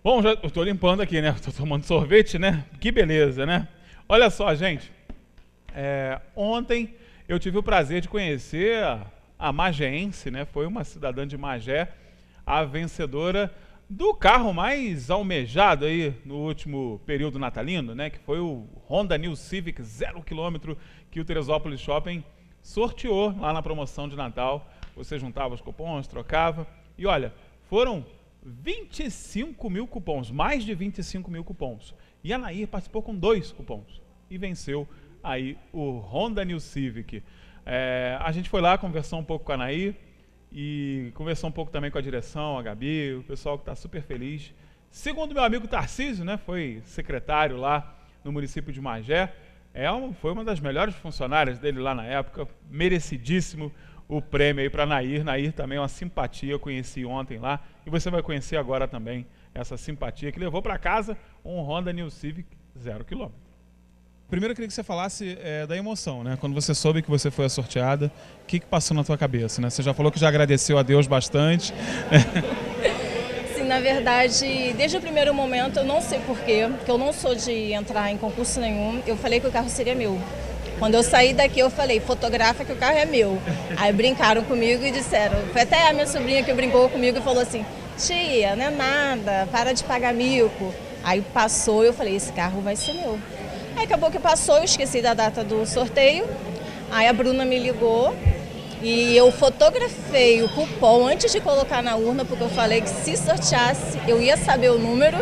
Bom, já estou limpando aqui, né? Estou tomando sorvete, né? Que beleza, né? Olha só, gente. Ontem eu tive o prazer de conhecer a magéense, né? Foi uma cidadã de Magé, a vencedora do carro mais almejado aí no último período natalino, né? Que foi o Honda New Civic 0 km que o Teresópolis Shopping sorteou lá na promoção de Natal. Você juntava os cupons, trocava e olha, foram 25 mil cupons, mais de 25 mil cupons. E a Nair participou com 2 cupons e venceu aí o Honda New Civic. A gente foi lá, conversou um pouco com a Nair e conversou um pouco também com a direção, a Gabi, o pessoal que está super feliz. Segundo meu amigo Tarcísio, né, foi secretário lá no município de Magé, foi uma das melhores funcionárias dele lá na época, merecidíssimo o prêmio aí para a Nair. Nair também é uma simpatia, eu conheci ontem lá, e você vai conhecer agora também essa simpatia que levou para casa um Honda New Civic 0 km. Primeiro eu queria que você falasse da emoção, né? Quando você soube que você foi a sorteada, o que passou na tua cabeça, né? Você já falou que já agradeceu a Deus bastante. Sim, na verdade, desde o primeiro momento, eu não sei porquê, porque eu não sou de entrar em concurso nenhum, eu falei que o carro seria meu. Quando eu saí daqui, eu falei, fotografa que o carro é meu. Aí brincaram comigo e disseram, foi até a minha sobrinha que brincou comigo e falou assim, tia, não é nada, para de pagar mico. Aí passou e eu falei, esse carro vai ser meu. Aí acabou que passou, eu esqueci da data do sorteio. Aí a Bruna me ligou e eu fotografei o cupom antes de colocar na urna, porque eu falei que se sorteasse, eu ia saber o número.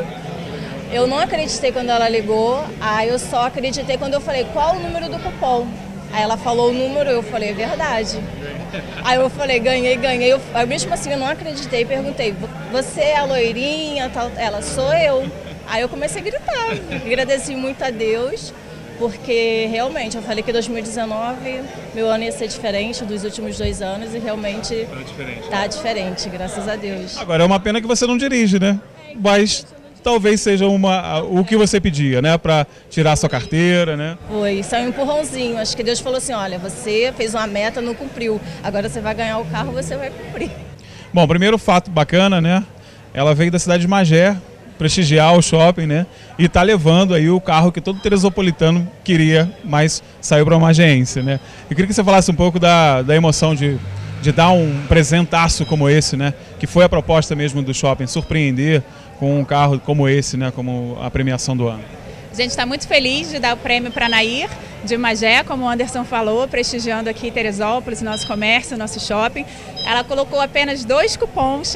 Eu não acreditei quando ela ligou, aí eu só acreditei quando eu falei, qual o número do cupom? Aí ela falou o número, eu falei, é verdade. Aí eu falei, ganhei. Aí mesmo assim eu não acreditei, perguntei, você é a loirinha? Ela, sou eu. Aí eu comecei a gritar, agradeci muito a Deus, porque realmente eu falei que 2019 meu ano ia ser diferente dos últimos 2 anos e realmente tá diferente, graças a Deus. Agora é uma pena que você não dirige, né? Mas talvez seja o que você pedia, né? Para tirar sua carteira, né? Foi, só um empurrãozinho. Acho que Deus falou assim, olha, você fez uma meta, não cumpriu. Agora você vai ganhar o carro, você vai cumprir. Bom, primeiro fato bacana, né? Ela veio da cidade de Magé, prestigiar o shopping, né? E está levando aí o carro que todo teresopolitano queria, mas saiu para uma magéense, né? Eu queria que você falasse um pouco da emoção de dar um presentaço como esse, né? Que foi a proposta mesmo do shopping, surpreender com um carro como esse, né? Como a premiação do ano. A gente está muito feliz de dar o prêmio para a Nair de Magé, como o Anderson falou, prestigiando aqui Teresópolis, nosso comércio, nosso shopping. Ela colocou apenas 2 cupons,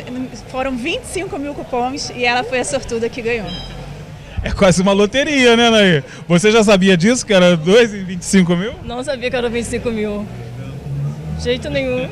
foram 25 mil cupons e ela foi a sortuda que ganhou. É quase uma loteria, né, Nair? Você já sabia disso, que era 2 e 25 mil? Não sabia que era 25 mil. De jeito nenhum.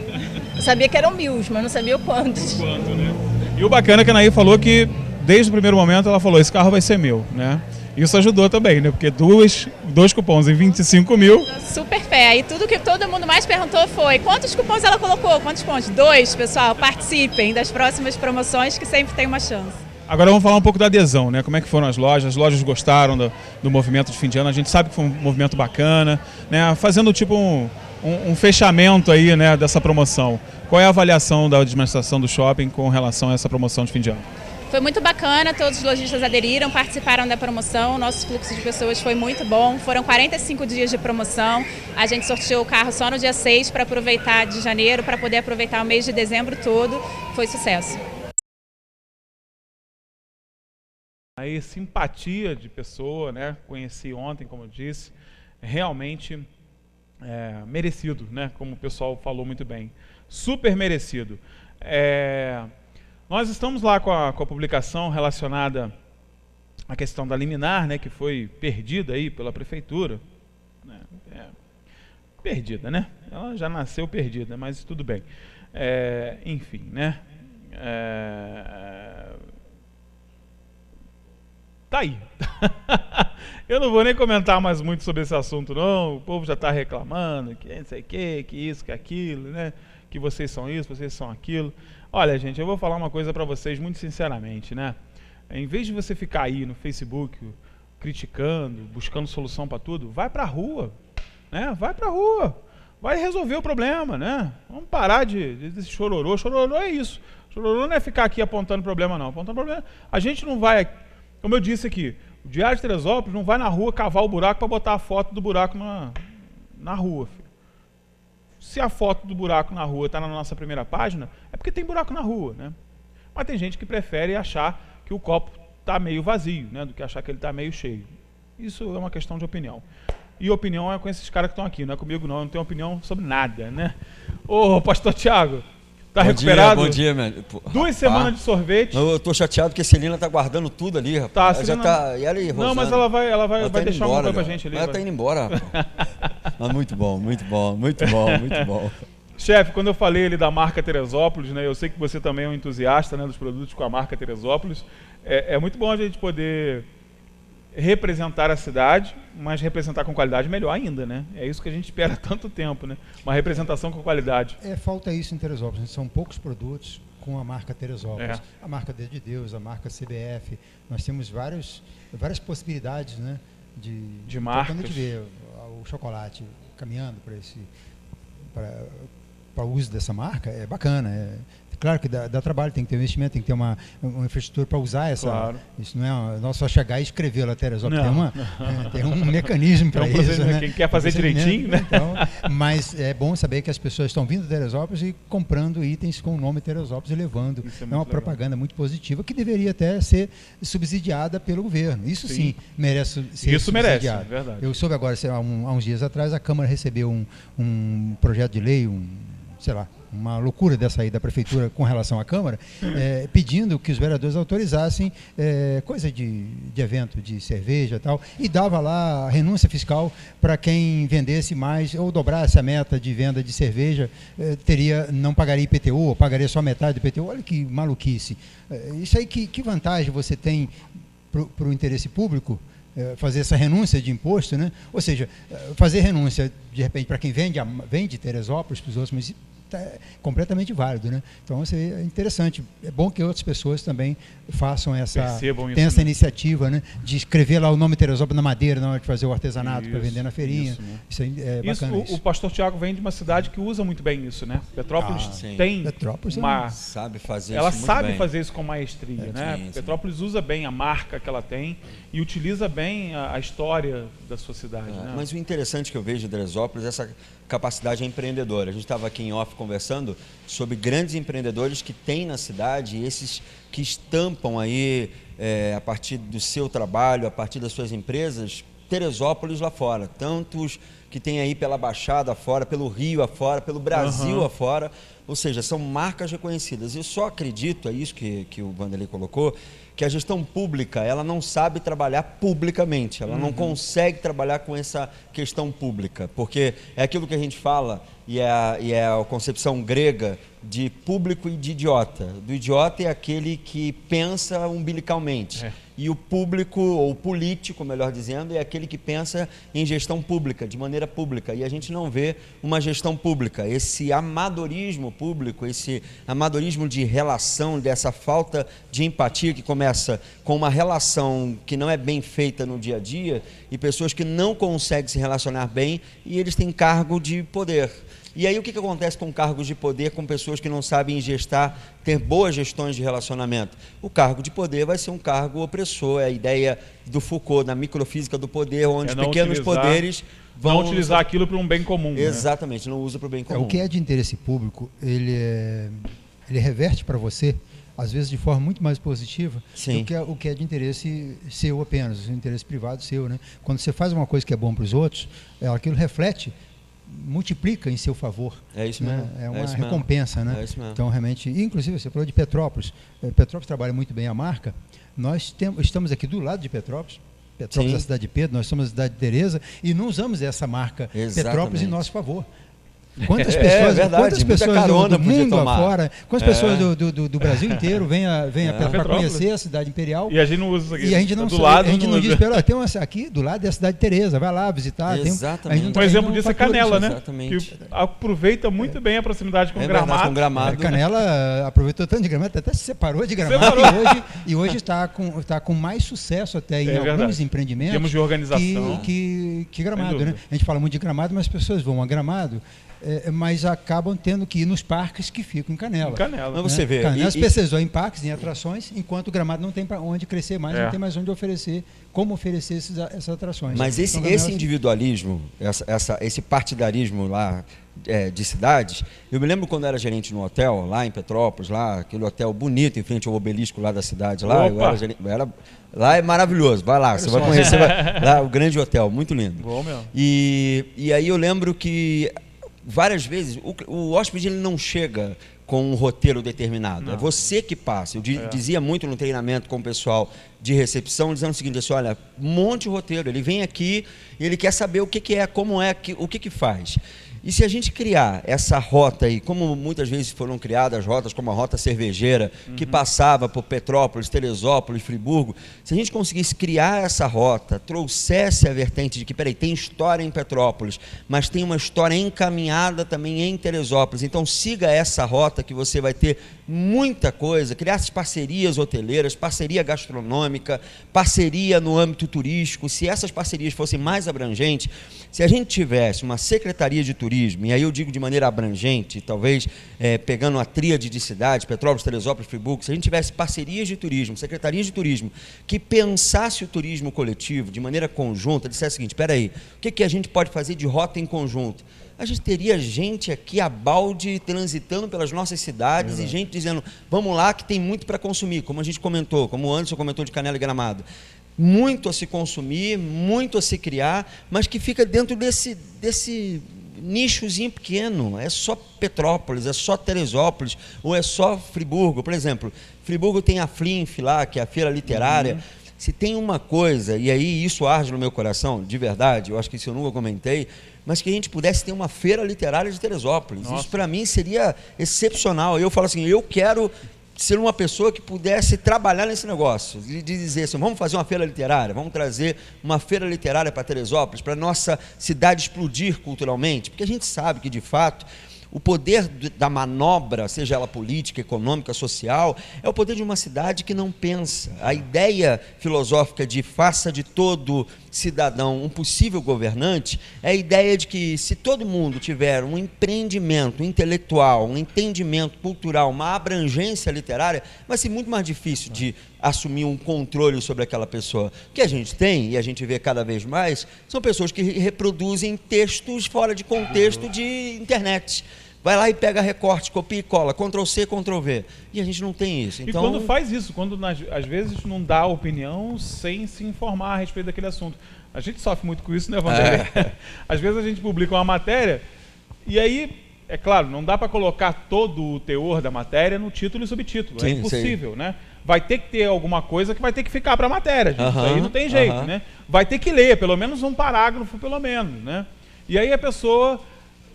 Eu sabia que eram 1000, mas não sabia o quantos. Quanto, né? E o bacana é que a Nair falou que, desde o primeiro momento, ela falou, esse carro vai ser meu, né? Isso ajudou também, né? Porque 2 cupons em 25 mil. Super fé. E tudo que todo mundo mais perguntou foi, quantos cupons ela colocou? Quantos pontos? 2, pessoal. Participem das próximas promoções que sempre tem uma chance. Agora vamos falar um pouco da adesão, né? Como é que foram as lojas? As lojas gostaram do movimento de fim de ano? A gente sabe que foi um movimento bacana, né? Fazendo tipo um fechamento aí, né, dessa promoção. Qual é a avaliação da administração do shopping com relação a essa promoção de fim de ano? Foi muito bacana, todos os lojistas aderiram, participaram da promoção, nosso fluxo de pessoas foi muito bom, foram 45 dias de promoção, a gente sorteou o carro só no dia 6 para aproveitar de janeiro, para poder aproveitar o mês de dezembro todo, foi sucesso. Aí simpatia de pessoa, né? Conheci ontem, como eu disse, realmente merecido, né? Como o pessoal falou muito bem, super merecido. Nós estamos lá com a publicação relacionada à questão da liminar, né, que foi perdida aí pela prefeitura. Perdida, né? Ela já nasceu perdida, mas tudo bem. Enfim, né? Tá aí. Eu não vou nem comentar mais muito sobre esse assunto, não. O povo já está reclamando, que não sei o que isso, que aquilo, né? Que vocês são isso, vocês são aquilo. Olha, gente, eu vou falar uma coisa para vocês muito sinceramente, né? Em vez de você ficar aí no Facebook criticando, buscando solução para tudo, vai para a rua. né? Vai para a rua, vai resolver o problema, né? Vamos parar de chororô. Chororô é isso. Chororô não é ficar aqui apontando problema, não. Apontando problema. A gente não vai, como eu disse aqui, o Diário de Teresópolis não vai na rua cavar o buraco para botar a foto do buraco na rua, filho. Se a foto do buraco na rua está na nossa primeira página, é porque tem buraco na rua, né? Mas tem gente que prefere achar que o copo está meio vazio, né? Do que achar que ele está meio cheio. Isso é uma questão de opinião. E opinião é com esses caras que estão aqui, não é comigo não, eu não tenho opinião sobre nada, né? Ô, pastor Thiago, tá recuperado? Bom dia, meu. 2 semanas de sorvete. Eu tô chateado que a Celina tá guardando tudo ali, rapaz. Tá, a Celina... Celina... tá... E ela e não, mas ela vai tá deixar embora, uma coisa pra gente ali. Ela tá indo embora, rapaz. Mas muito bom, muito bom, muito bom, muito bom. Chefe, quando eu falei ali da marca Teresópolis, né, eu sei que você também é um entusiasta, né, dos produtos com a marca Teresópolis. É muito bom a gente poder representar a cidade, mas representar com qualidade melhor ainda, né? É isso que a gente espera há tanto tempo, né? Uma representação com qualidade. Falta isso em Teresópolis. São poucos produtos com a marca Teresópolis. A marca Dedo de Deus, a marca CBF. Nós temos várias possibilidades, né? De marcas. Quando a gente vê o chocolate caminhando para o uso dessa marca, é bacana. Claro que dá trabalho, tem que ter investimento, tem que ter uma infraestrutura para usar essa. Claro. Isso não é só chegar e escrever lá Teresópolis. Tem um mecanismo para isso. Né? Quem quer fazer direitinho, né? Então, mas é bom saber que as pessoas estão vindo de Teresópolis e comprando itens com o nome Teresópolis e levando. É uma propaganda muito positiva que deveria até ser subsidiada pelo governo. Isso sim merece ser subsidiado. Merece, verdade. Eu soube agora, há uns dias atrás, a Câmara recebeu um projeto de lei, sei lá, uma loucura dessa aí da prefeitura com relação à Câmara, pedindo que os vereadores autorizassem coisa de evento, de cerveja e tal, e dava lá a renúncia fiscal para quem vendesse mais ou dobrasse a meta de venda de cerveja, não pagaria IPTU, ou pagaria só metade do IPTU. Olha que maluquice. Isso aí, que vantagem você tem para o interesse público? Fazer essa renúncia de imposto, né? Ou seja, fazer renúncia, de repente, para quem vende Teresópolis, para os outros municípios, é completamente válido, né? Então, isso é interessante. É bom que outras pessoas também façam tenham essa iniciativa, né? De escrever lá o nome Teresópolis na madeira na hora de fazer o artesanato para vender na feirinha. Isso é bacana. O pastor Tiago vem de uma cidade que usa muito bem isso, né? Petrópolis tem sabe fazer ela isso sabe muito fazer isso com maestria, né? Sim. Petrópolis usa bem a marca que ela tem e utiliza bem a história da sua cidade, né? Mas o interessante que eu vejo de Teresópolis é essa capacidade empreendedora. A gente estava aqui em off conversando sobre grandes empreendedores que tem na cidade, e esses que estampam aí, a partir do seu trabalho, a partir das suas empresas, Teresópolis lá fora. Tantos que tem aí pela Baixada afora, pelo Rio afora, pelo Brasil afora. Ou seja, são marcas reconhecidas. Eu só acredito, é isso que o Vanderlei colocou, que a gestão pública, ela não sabe trabalhar publicamente, ela não consegue trabalhar com essa questão pública, porque é aquilo que a gente fala, e é a concepção grega de público e de idiota. Do idiota é aquele que pensa umbilicalmente, e o público, ou político, melhor dizendo, é aquele que pensa em gestão pública, de maneira pública, e a gente não vê uma gestão pública. Esse amadorismo público, esse amadorismo de relação, dessa falta de empatia que começa com uma relação que não é bem feita no dia a dia, e pessoas que não conseguem se relacionar bem, e eles têm cargo de poder. E aí o que acontece com cargos de poder, com pessoas que não sabem ter boas gestões de relacionamento? O cargo de poder vai ser um cargo opressor, é a ideia do Foucault, na microfísica do poder, onde pequenos poderes vão... Não utilizar aquilo para um bem comum. Exatamente, não usa para o bem comum. O que é de interesse público, ele reverte para você, às vezes de forma muito mais positiva, do que o que é de interesse seu apenas, o interesse privado seu, né? Quando você faz uma coisa que é bom para os outros, aquilo reflete, multiplica em seu favor. É isso né? mesmo. É uma recompensa, né? É isso mesmo. Então, realmente, inclusive você falou de Petrópolis. Petrópolis trabalha muito bem a marca. Nós estamos aqui do lado de Petrópolis. Petrópolis é a cidade de Pedro, nós somos a cidade de Tereza, e não usamos essa marca Petrópolis em nosso favor. Quantas pessoas, verdade, quantas muita pessoas carona do podia mundo tomar. afora, quantas pessoas do Brasil inteiro vêm para Petrópolis. conhecer a cidade imperial. E a gente não usa isso aqui. E a gente não, do lado, a gente não diz, usa. tem uma aqui do lado da cidade de Teresa, vai lá visitar. Exatamente. Um exemplo disso é Canela, né? Exatamente. Que aproveita muito bem a proximidade com o Verdade, Gramado. com Gramado. Canela aproveitou tanto de Gramado, até se separou de Gramado e hoje está com mais sucesso até em alguns verdade. empreendimentos. Temos de organização. Que Gramado, Sem né? dúvida. A gente fala muito de Gramado, mas as pessoas vão a Gramado, mas acabam tendo que ir nos parques que ficam em Canela. Canela. Mas você vê. Canela especializou em parques, em atrações, enquanto o Gramado não tem para onde crescer mais, não tem mais onde oferecer, como oferecer essas atrações. Mas Então, esse individualismo, esse partidarismo lá de cidades, eu me lembro quando eu era gerente no hotel, lá em Petrópolis, lá, aquele hotel bonito em frente ao obelisco lá da cidade, lá, lá é maravilhoso, vai lá, você vai conhecer lá, o grande hotel, muito lindo. Bom mesmo. E aí eu lembro que várias vezes o hóspede ele não chega com um roteiro determinado, Não. é você que passa. Eu dizia muito no treinamento com o pessoal de recepção, dizendo o seguinte, assim, olha, monte o roteiro, ele vem aqui e ele quer saber o que é, como é, o que faz. E se a gente criar essa rota aí, como muitas vezes foram criadas rotas, como a rota cervejeira, que passava por Petrópolis, Teresópolis, Friburgo, se a gente conseguisse criar essa rota, trouxesse a vertente de que, peraí, tem história em Petrópolis, mas tem uma história encaminhada também em Teresópolis, então siga essa rota que você vai ter muita coisa, criasse parcerias hoteleiras, parceria gastronômica, parceria no âmbito turístico, se essas parcerias fossem mais abrangentes, se a gente tivesse uma secretaria de turismo, e aí eu digo de maneira abrangente, talvez pegando a tríade de cidades, Petrópolis, Teresópolis, Friburgo, se a gente tivesse parcerias de turismo, secretarias de turismo, que pensasse o turismo coletivo de maneira conjunta, dissesse o seguinte, espera aí, o que a gente pode fazer de rota em conjunto? A gente teria gente aqui a balde transitando pelas nossas cidades e gente dizendo, vamos lá que tem muito para consumir, como a gente comentou, como o Anderson comentou de Canela e Gramado. Muito a se consumir, muito a se criar, mas que fica dentro desse nichozinho pequeno, é só Petrópolis, é só Teresópolis, ou é só Friburgo. Por exemplo, Friburgo tem a Flinf lá, que é a feira literária. Se tem uma coisa, e aí isso arde no meu coração, de verdade, eu acho que isso eu nunca comentei, mas que a gente pudesse ter uma feira literária de Teresópolis. Nossa. Isso para mim seria excepcional. Eu falo assim, eu quero ser uma pessoa que pudesse trabalhar nesse negócio, de dizer assim, vamos fazer uma feira literária, vamos trazer uma feira literária para Teresópolis, para a nossa cidade explodir culturalmente, porque a gente sabe que, de fato, o poder da manobra, seja ela política, econômica, social, é o poder de uma cidade que não pensa. A ideia filosófica de faça de todo cidadão um possível governante é a ideia de que se todo mundo tiver um empreendimento intelectual, um entendimento cultural, uma abrangência literária, vai ser muito mais difícil de assumir um controle sobre aquela pessoa. O que a gente tem, e a gente vê cada vez mais, são pessoas que reproduzem textos fora de contexto de internet. Vai lá e pega recorte, copia e cola, Ctrl+C, Ctrl+V. E a gente não tem isso. Então, e quando faz isso, quando às vezes não dá opinião sem se informar a respeito daquele assunto. A gente sofre muito com isso, né, Vanderlei? Às vezes a gente publica uma matéria e aí, é claro, não dá para colocar todo o teor da matéria no título e subtítulo. Sim, é impossível, né? Vai ter que ter alguma coisa que vai ter que ficar para a matéria. Gente. Isso aí não tem jeito, né? Vai ter que ler, pelo menos um parágrafo, pelo menos, né? E aí a pessoa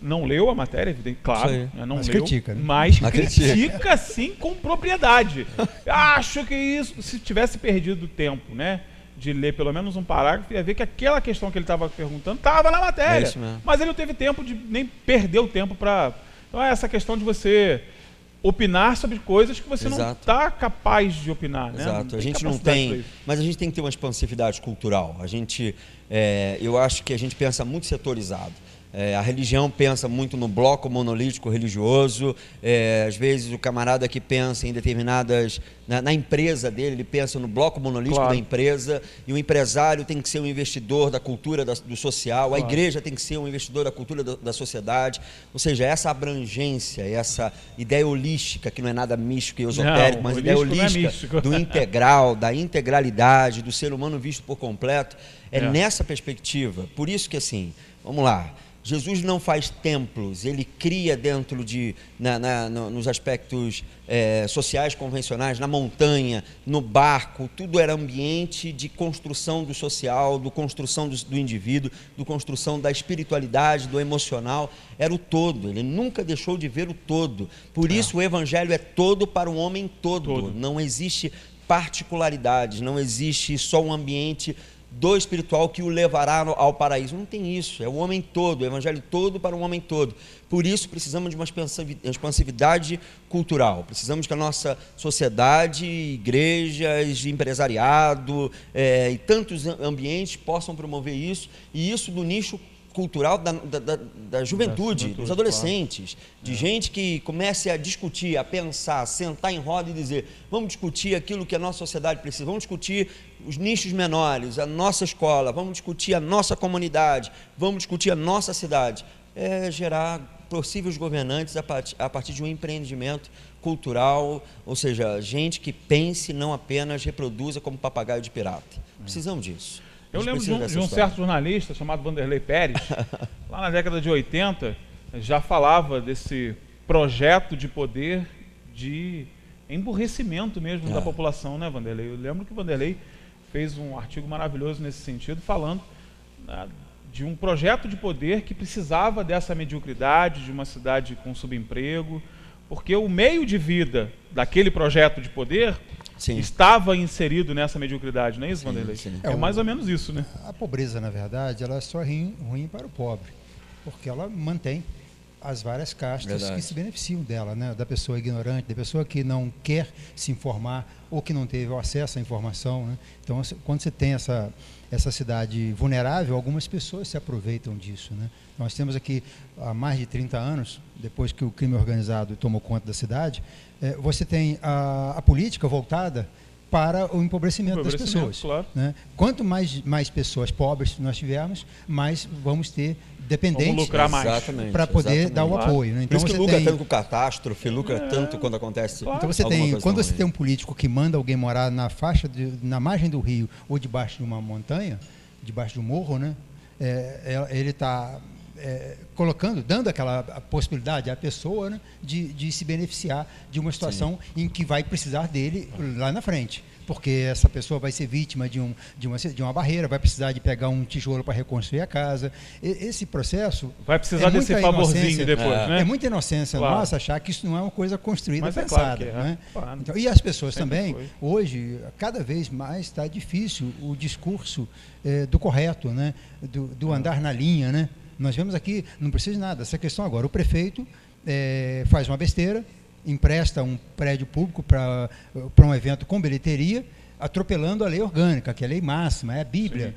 não leu a matéria, claro, né? Não mas leu, critica, né? mas critica sim com propriedade. Acho que isso, se tivesse perdido tempo, né, de ler pelo menos um parágrafo, ia ver que aquela questão que ele estava perguntando estava na matéria, mas ele não teve tempo de nem perder o tempo para... Então é essa questão de você opinar sobre coisas que você não está capaz de opinar, né? Exato, a gente não tem, mas a gente tem que ter uma expansividade cultural. A gente, eu acho que a gente pensa muito setorizado. A religião pensa muito no bloco monolítico religioso, às vezes o camarada que pensa em determinadas... Na empresa dele, ele pensa no bloco monolítico da empresa, e o empresário tem que ser um investidor da cultura do social, a igreja tem que ser um investidor da cultura da sociedade, ou seja, essa abrangência, essa ideia holística, que não é nada místico e esotérico, mas ideia holística do integral, da integralidade, do ser humano visto por completo, nessa perspectiva. Por isso que, assim, vamos lá, Jesus não faz templos, ele cria dentro de, nos aspectos sociais convencionais, na montanha, no barco, tudo era ambiente de construção do social, do construção do indivíduo, do construção da espiritualidade, do emocional, era o todo, ele nunca deixou de ver o todo. Por isso o evangelho é todo para o homem todo. Não existe particularidades, não existe só um ambiente do espiritual que o levará ao paraíso. Não tem isso, é o homem todo, o evangelho todo para o homem todo. Por isso precisamos de uma expansividade cultural, precisamos que a nossa sociedade, igrejas, empresariado e tantos ambientes possam promover isso, e isso do nicho cultural da juventude, dos adolescentes, de gente que comece a discutir, a pensar, a sentar em roda e dizer, vamos discutir aquilo que a nossa sociedade precisa, vamos discutir os nichos menores, a nossa escola, vamos discutir a nossa comunidade, vamos discutir a nossa cidade. Gerar possíveis governantes a partir de um empreendimento cultural, ou seja, gente que pense, não apenas reproduza como papagaio de pirata. Precisamos disso. Eu lembro de um certo jornalista chamado Vanderlei Pérez, lá na década de 80, já falava desse projeto de poder de emburrecimento mesmo da população, né, Vanderlei? Eu lembro que o Vanderlei fez um artigo maravilhoso nesse sentido, falando de um projeto de poder que precisava dessa mediocridade, de uma cidade com subemprego, porque o meio de vida daquele projeto de poder estava inserido nessa mediocridade, não é isso, Vanderlei? É mais ou menos isso, né? A pobreza, na verdade, ela é só ruim para o pobre, porque ela mantém as várias castas que se beneficiam dela, né? Da pessoa ignorante, da pessoa que não quer se informar ou que não teve acesso à informação, né? Então, quando você tem essa cidade vulnerável, algumas pessoas se aproveitam disso, né? Nós temos aqui, há mais de 30 anos, depois que o crime organizado tomou conta da cidade, você tem a política voltada para o empobrecimento das pessoas. Claro. Né? Quanto mais pessoas pobres nós tivermos, mais vamos ter dependentes para poder dar o apoio. Né? Então, por isso que lucra tanto com catástrofe, lucra tanto quando acontece. Então quando você tem um político que manda alguém morar na margem do rio ou debaixo de uma montanha, debaixo de um morro, né? Ele está dando aquela possibilidade à pessoa, né, de se beneficiar de uma situação em que vai precisar dele lá na frente, porque essa pessoa vai ser vítima de uma barreira, vai precisar de pegar um tijolo para reconstruir a casa. Esse processo vai precisar desse favorzinho depois, né? É muita inocência nossa achar que isso não é uma coisa construída, mas pensada, né? Claro. Então, e as pessoas também, hoje, cada vez mais está difícil o discurso do correto, né? Do andar na linha, né? Nós vemos aqui, não precisa de nada, essa questão agora, o prefeito faz uma besteira, empresta um prédio público para um evento com bilheteria, atropelando a lei orgânica, que é a lei máxima, é a Bíblia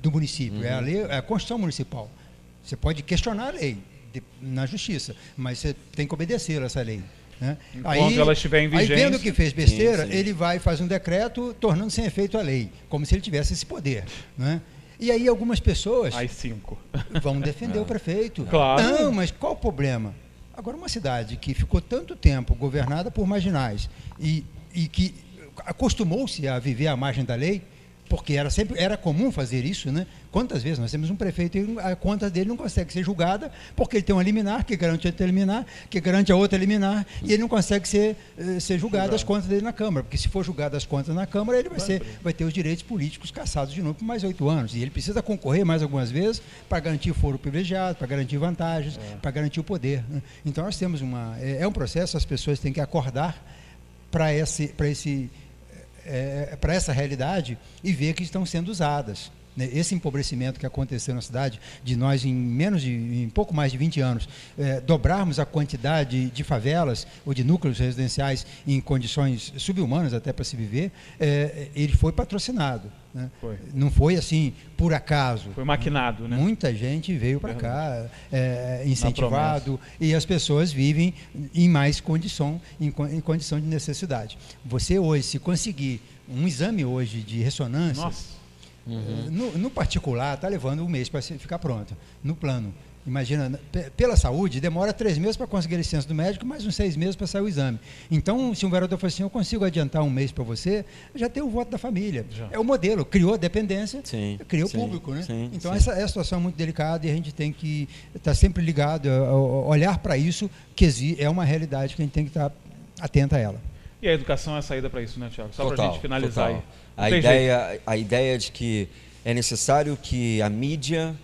do município, é a Constituição Municipal. Você pode questionar a lei na justiça, mas você tem que obedecer a essa lei. Né? Enquanto ela estiver em vigência. Aí, vendo que fez besteira, ele vai fazer um decreto tornando sem efeito a lei, como se ele tivesse esse poder. Né? E aí algumas pessoas vão defender o prefeito. Claro. Não, mas qual o problema? Agora, uma cidade que ficou tanto tempo governada por marginais e que acostumou-se a viver à margem da lei, porque era comum fazer isso, né? Quantas vezes nós temos um prefeito e a conta dele não consegue ser julgada porque ele tem uma liminar que garante outra liminar, que garante a outra liminar, e ele não consegue ser julgado as contas dele na Câmara, porque se for julgado as contas na Câmara, ele vai ter os direitos políticos cassados de novo por mais 8 anos, e ele precisa concorrer mais algumas vezes para garantir foro privilegiado, para garantir vantagens, para garantir o poder. Né? Então nós temos um processo, as pessoas têm que acordar para essa realidade e ver que estão sendo usadas. Esse empobrecimento que aconteceu na cidade, de nós em pouco mais de 20 anos, dobrarmos a quantidade de favelas ou de núcleos residenciais em condições subhumanas até para se viver, ele foi patrocinado. Né? Não foi assim, por acaso. Foi maquinado, né? Muita gente veio para cá, incentivado, e as pessoas vivem em mais condição de necessidade. Você hoje, se conseguir um exame hoje de ressonância, no particular está levando um mês para ficar pronto. No plano, Imagina, pela saúde, demora 3 meses para conseguir a licença do médico, mais uns 6 meses para sair o exame. Então, se um vereador for assim, eu consigo adiantar 1 mês para você, já tem o voto da família. Já. É o modelo, criou a dependência, criou o público, né? Então, essa é a situação muito delicada e a gente tem que estar sempre ligado, olhar para isso, que é uma realidade que a gente tem que estar atento a ela. E a educação é a saída para isso, né, Thiago? Só para a gente finalizar aí. A ideia de que é necessário que a mídia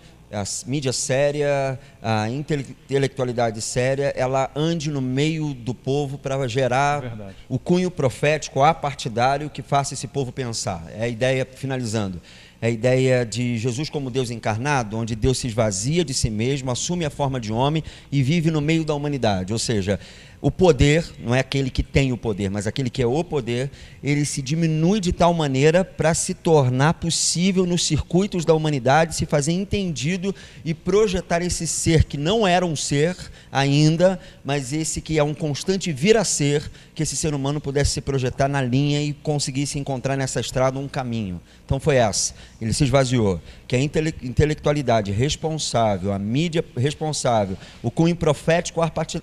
séria, a intelectualidade séria, ela ande no meio do povo para gerar o cunho profético apartidário que faça esse povo pensar. É a ideia, finalizando, é a ideia de Jesus como Deus encarnado, onde Deus se esvazia de si mesmo, assume a forma de homem e vive no meio da humanidade. Ou seja, o poder, não é aquele que tem o poder, mas aquele que é o poder, ele se diminui de tal maneira para se tornar possível nos circuitos da humanidade, se fazer entendido e projetar esse ser que não era um ser ainda, mas esse que é um constante vir a ser, que esse ser humano pudesse se projetar na linha e conseguisse encontrar nessa estrada um caminho. Então foi essa, ele se esvaziou, que a intelectualidade responsável, a mídia responsável, o cunho profético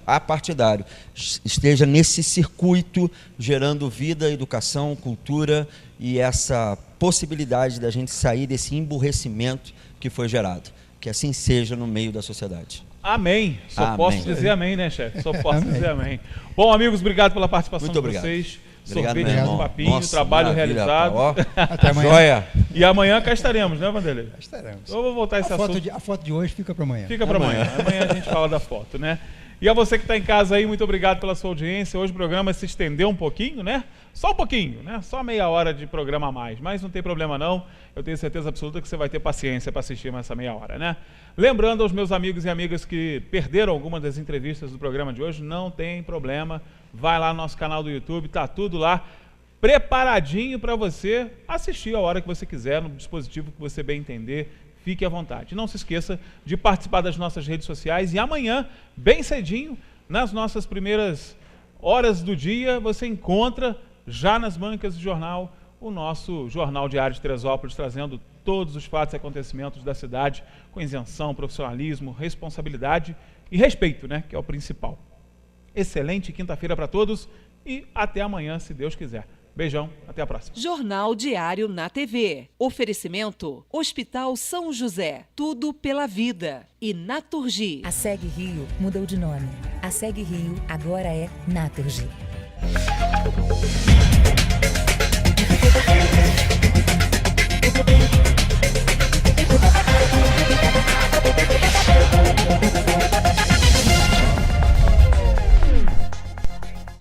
apartidário, esteja nesse circuito gerando vida, educação, cultura e essa possibilidade da gente sair desse emburrecimento que foi gerado. Que assim seja no meio da sociedade. Amém. Só posso dizer amém, né, chefe? Só posso dizer amém. Bom, amigos, obrigado pela participação de vocês. Obrigado, sorvete com papinho, nossa, trabalho realizado. Até amanhã. Joia. E amanhã cá estaremos, né, Vanderlei? Estaremos. Eu vou voltar esse assunto. A foto de hoje fica para amanhã. Fica para amanhã. Amanhã a gente fala da foto, né? E a você que está em casa aí, muito obrigado pela sua audiência. Hoje o programa se estendeu um pouquinho, né? Só um pouquinho, né? Só meia hora de programa a mais. Mas não tem problema não. Eu tenho certeza absoluta que você vai ter paciência para assistir mais essa meia hora, né? Lembrando aos meus amigos e amigas que perderam alguma das entrevistas do programa de hoje, não tem problema. Vai lá no nosso canal do YouTube, tá tudo lá preparadinho para você assistir a hora que você quiser, no dispositivo que você bem entender. Fique à vontade. Não se esqueça de participar das nossas redes sociais e amanhã, bem cedinho, nas nossas primeiras horas do dia, você encontra já nas bancas do jornal o nosso Jornal Diário de Teresópolis, trazendo todos os fatos e acontecimentos da cidade com isenção, profissionalismo, responsabilidade e respeito, né, que é o principal. Excelente quinta-feira para todos e até amanhã, se Deus quiser. Beijão, até a próxima. Jornal Diário na TV. Oferecimento: Hospital São José. Tudo pela vida. E Naturgy. A SEG Rio mudou de nome. A SEG Rio agora é Naturgy.